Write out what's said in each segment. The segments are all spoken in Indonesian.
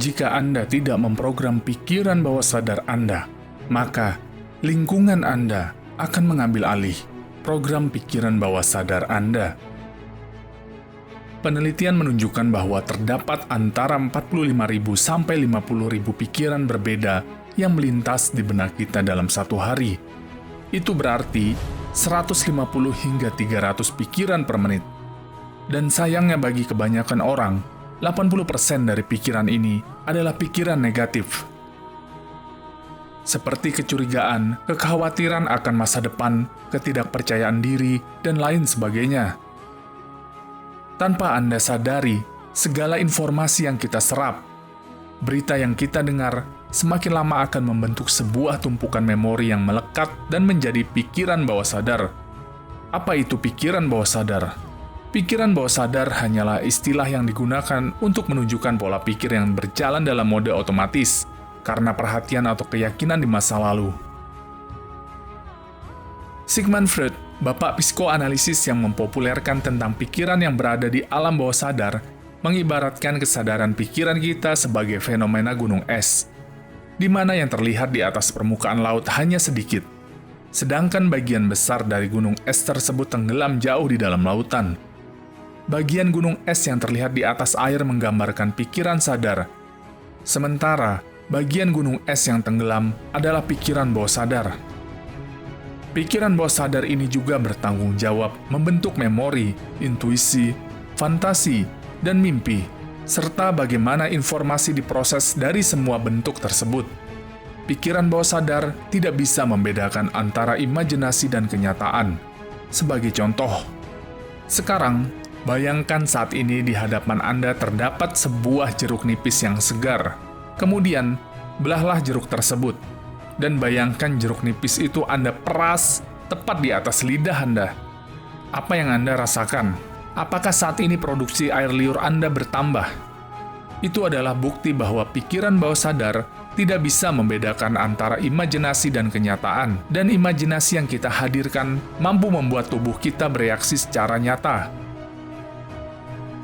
Jika Anda tidak memprogram pikiran bawah sadar Anda, maka lingkungan Anda akan mengambil alih program pikiran bawah sadar Anda. Penelitian menunjukkan bahwa terdapat antara 45.000 sampai 50.000 pikiran berbeda yang melintas di benak kita dalam satu hari. Itu berarti 150 hingga 300 pikiran per menit. Dan sayangnya bagi kebanyakan orang, 80% dari pikiran ini adalah pikiran negatif. Seperti kecurigaan, kekhawatiran akan masa depan, ketidakpercayaan diri, dan lain sebagainya. Tanpa Anda sadari, segala informasi yang kita serap, berita yang kita dengar, semakin lama akan membentuk sebuah tumpukan memori yang melekat dan menjadi pikiran bawah sadar. Apa itu pikiran bawah sadar? Pikiran bawah sadar hanyalah istilah yang digunakan untuk menunjukkan pola pikir yang berjalan dalam mode otomatis, karena perhatian atau keyakinan di masa lalu. Sigmund Freud, bapak psikoanalisis yang mempopulerkan tentang pikiran yang berada di alam bawah sadar, mengibaratkan kesadaran pikiran kita sebagai fenomena gunung es, di mana yang terlihat di atas permukaan laut hanya sedikit, sedangkan bagian besar dari gunung es tersebut tenggelam jauh di dalam lautan. Bagian gunung es yang terlihat di atas air menggambarkan pikiran sadar, sementara bagian gunung es yang tenggelam adalah pikiran bawah sadar. Pikiran bawah sadar ini juga bertanggung jawab membentuk memori, intuisi, fantasi, dan mimpi, serta bagaimana informasi diproses dari semua bentuk tersebut. Pikiran bawah sadar tidak bisa membedakan antara imajinasi dan kenyataan. Sebagai contoh, sekarang, bayangkan saat ini di hadapan Anda terdapat sebuah jeruk nipis yang segar. Kemudian, belahlah jeruk tersebut, dan bayangkan jeruk nipis itu Anda peras tepat di atas lidah Anda. Apa yang Anda rasakan? Apakah saat ini produksi air liur Anda bertambah? Itu adalah bukti bahwa pikiran bawah sadar tidak bisa membedakan antara imajinasi dan kenyataan, dan imajinasi yang kita hadirkan mampu membuat tubuh kita bereaksi secara nyata.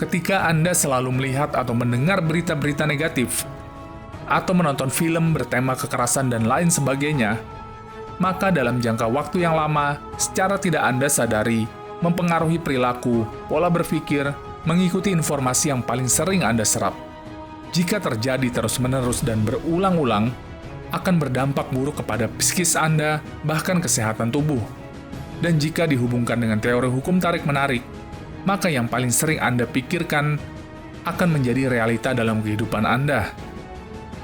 Ketika Anda selalu melihat atau mendengar berita-berita negatif, atau menonton film bertema kekerasan dan lain sebagainya, maka dalam jangka waktu yang lama, secara tidak Anda sadari, mempengaruhi perilaku, pola berpikir, mengikuti informasi yang paling sering Anda serap. Jika terjadi terus-menerus dan berulang-ulang, akan berdampak buruk kepada psikis Anda, bahkan kesehatan tubuh. Dan jika dihubungkan dengan teori hukum tarik-menarik, maka yang paling sering Anda pikirkan akan menjadi realita dalam kehidupan Anda.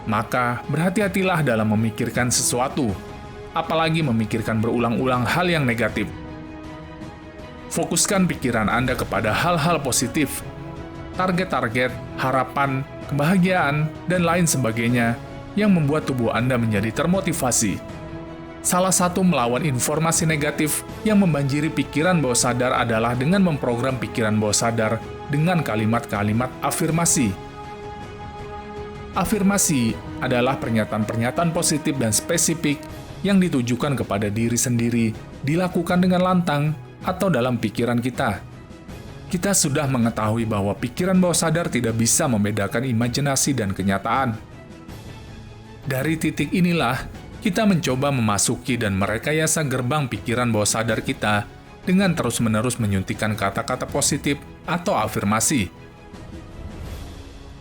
Maka, berhati-hatilah dalam memikirkan sesuatu, apalagi memikirkan berulang-ulang hal yang negatif. Fokuskan pikiran Anda kepada hal-hal positif, target-target, harapan, kebahagiaan, dan lain sebagainya yang membuat tubuh Anda menjadi termotivasi. Salah satu melawan informasi negatif yang membanjiri pikiran bawah sadar adalah dengan memprogram pikiran bawah sadar dengan kalimat-kalimat afirmasi. Afirmasi adalah pernyataan-pernyataan positif dan spesifik yang ditujukan kepada diri sendiri, dilakukan dengan lantang atau dalam pikiran kita. Kita sudah mengetahui bahwa pikiran bawah sadar tidak bisa membedakan imajinasi dan kenyataan. Dari titik inilah, kita mencoba memasuki dan merekayasa gerbang pikiran bawah sadar kita dengan terus-menerus menyuntikkan kata-kata positif atau afirmasi.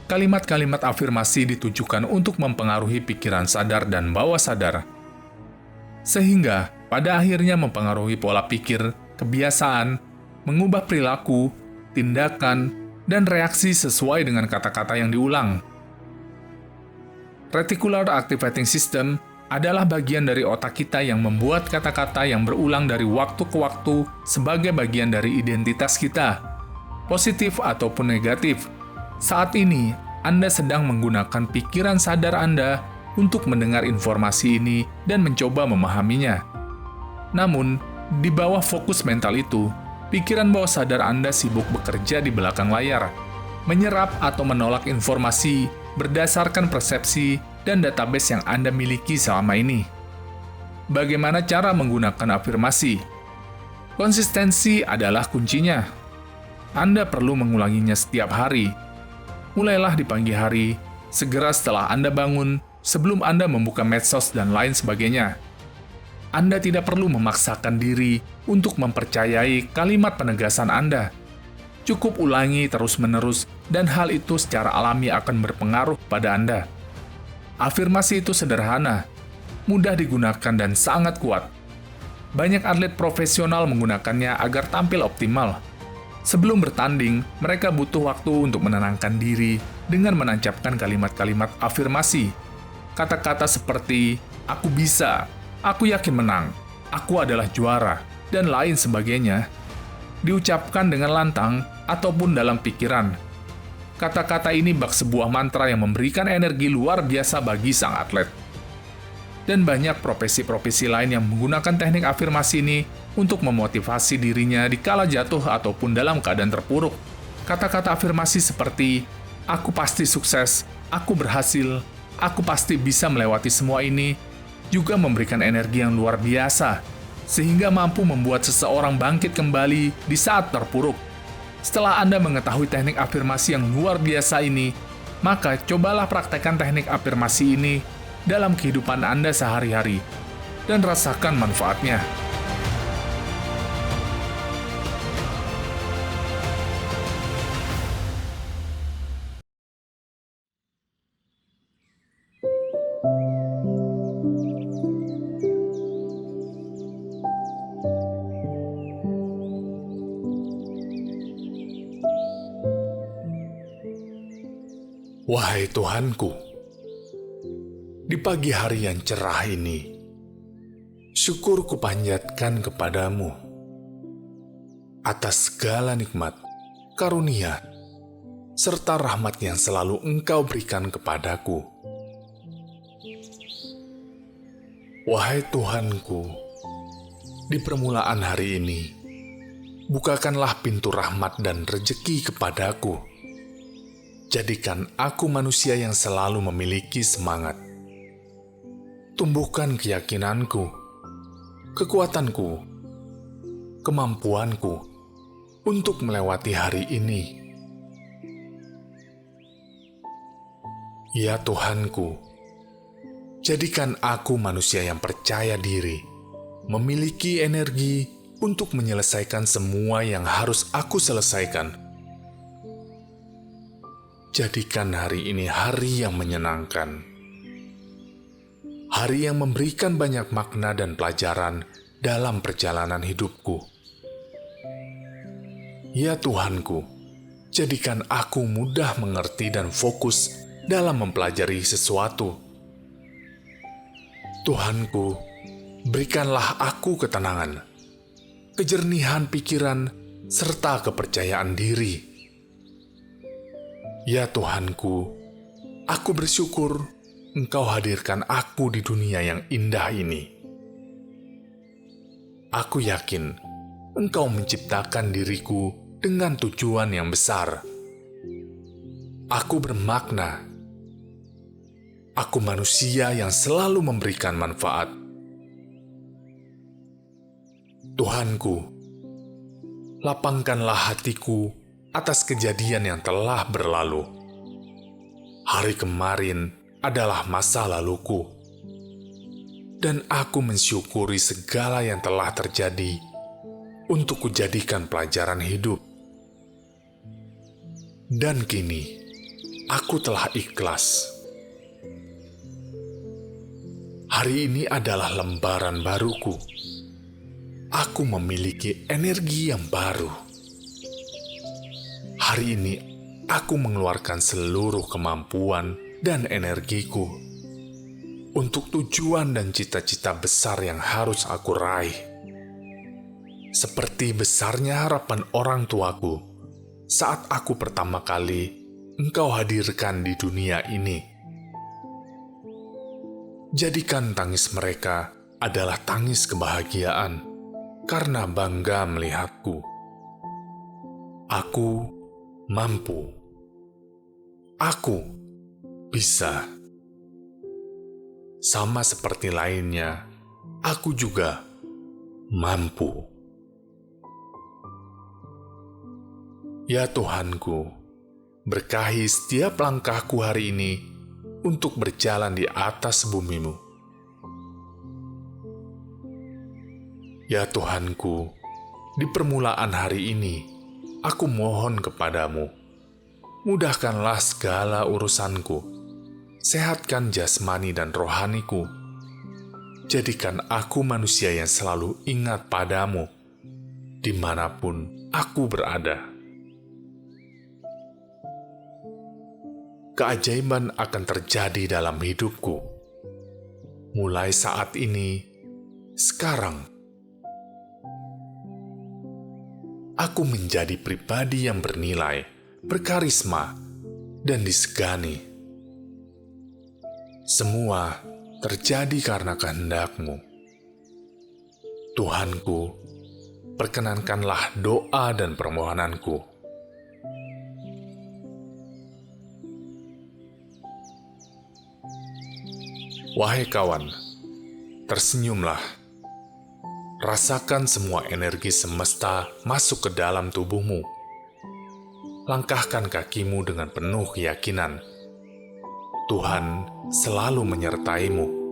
Kalimat-kalimat afirmasi ditujukan untuk mempengaruhi pikiran sadar dan bawah sadar, sehingga pada akhirnya mempengaruhi pola pikir, kebiasaan, mengubah perilaku, tindakan, dan reaksi sesuai dengan kata-kata yang diulang. Reticular Activating System adalah bagian dari otak kita yang membuat kata-kata yang berulang dari waktu ke waktu sebagai bagian dari identitas kita, positif ataupun negatif. Saat ini, Anda sedang menggunakan pikiran sadar Anda untuk mendengar informasi ini dan mencoba memahaminya. Namun, di bawah fokus mental itu, pikiran bawah sadar Anda sibuk bekerja di belakang layar, menyerap atau menolak informasi berdasarkan persepsi dan database yang Anda miliki selama ini. Bagaimana cara menggunakan afirmasi? Konsistensi adalah kuncinya. Anda perlu mengulanginya setiap hari. Mulailah di pagi hari, Segera setelah Anda bangun, sebelum Anda membuka medsos dan lain sebagainya. Anda tidak perlu memaksakan diri untuk mempercayai kalimat penegasan Anda. Cukup ulangi terus-menerus dan hal itu secara alami akan berpengaruh pada Anda. Afirmasi itu sederhana, mudah digunakan dan sangat kuat. Banyak atlet profesional menggunakannya agar tampil optimal. Sebelum bertanding, mereka butuh waktu untuk menenangkan diri dengan menancapkan kalimat-kalimat afirmasi. Kata-kata seperti, "Aku bisa", "Aku yakin menang", "Aku adalah juara", dan lain sebagainya. Diucapkan dengan lantang ataupun dalam pikiran. Kata-kata ini bak sebuah mantra yang memberikan energi luar biasa bagi sang atlet. Dan banyak profesi-profesi lain yang menggunakan teknik afirmasi ini untuk memotivasi dirinya di kala jatuh ataupun dalam keadaan terpuruk. Kata-kata afirmasi seperti, "Aku pasti sukses", "Aku berhasil", "Aku pasti bisa melewati semua ini", juga memberikan energi yang luar biasa, sehingga mampu membuat seseorang bangkit kembali di saat terpuruk. Setelah Anda mengetahui teknik afirmasi yang luar biasa ini, maka cobalah praktekkan teknik afirmasi ini dalam kehidupan Anda sehari-hari, dan rasakan manfaatnya. Wahai Tuhanku, di pagi hari yang cerah ini, syukur kupanjatkan kepadamu atas segala nikmat, karunia, serta rahmat yang selalu Engkau berikan kepadaku. Wahai Tuhanku, di permulaan hari ini, bukakanlah pintu rahmat dan rejeki kepadaku. Jadikan aku manusia yang selalu memiliki semangat. Tumbuhkan keyakinanku, kekuatanku, kemampuanku untuk melewati hari ini. Ya Tuhanku, jadikan aku manusia yang percaya diri, memiliki energi untuk menyelesaikan semua yang harus aku selesaikan. Jadikan hari ini hari yang menyenangkan. Hari yang memberikan banyak makna dan pelajaran dalam perjalanan hidupku. Ya Tuhanku, jadikan aku mudah mengerti dan fokus dalam mempelajari sesuatu. Tuhanku, berikanlah aku ketenangan, kejernihan pikiran, serta kepercayaan diri. Ya Tuhanku, aku bersyukur Engkau hadirkan aku di dunia yang indah ini. Aku yakin Engkau menciptakan diriku dengan tujuan yang besar. Aku bermakna. Aku manusia yang selalu memberikan manfaat. Tuhanku, lapangkanlah hatiku atas kejadian yang telah berlalu. Hari kemarin adalah masa laluku, dan aku mensyukuri segala yang telah terjadi untuk kujadikan pelajaran hidup. Dan kini, aku telah ikhlas. Hari ini adalah lembaran baruku. Aku memiliki energi yang baru. Hari ini, aku mengeluarkan seluruh kemampuan dan energiku untuk tujuan dan cita-cita besar yang harus aku raih. Seperti besarnya harapan orang tuaku saat aku pertama kali Engkau hadirkan di dunia ini. Jadikan tangis mereka adalah tangis kebahagiaan karena bangga melihatku. Aku mampu. Aku bisa. Sama seperti lainnya, aku juga mampu. Ya Tuhanku, berkahi setiap langkahku hari ini untuk berjalan di atas bumimu. Ya Tuhanku, di permulaan hari ini, aku mohon kepadamu, mudahkanlah segala urusanku, sehatkan jasmani dan rohaniku, jadikan aku manusia yang selalu ingat padamu, dimanapun aku berada. Keajaiban akan terjadi dalam hidupku, mulai saat ini, sekarang. Aku menjadi pribadi yang bernilai, berkarisma, dan disegani. Semua terjadi karena kehendak-Mu. Tuhanku, perkenankanlah doa dan permohonanku. Wahai kawan, tersenyumlah. Rasakan semua energi semesta masuk ke dalam tubuhmu. Langkahkan kakimu dengan penuh keyakinan. Tuhan selalu menyertaimu.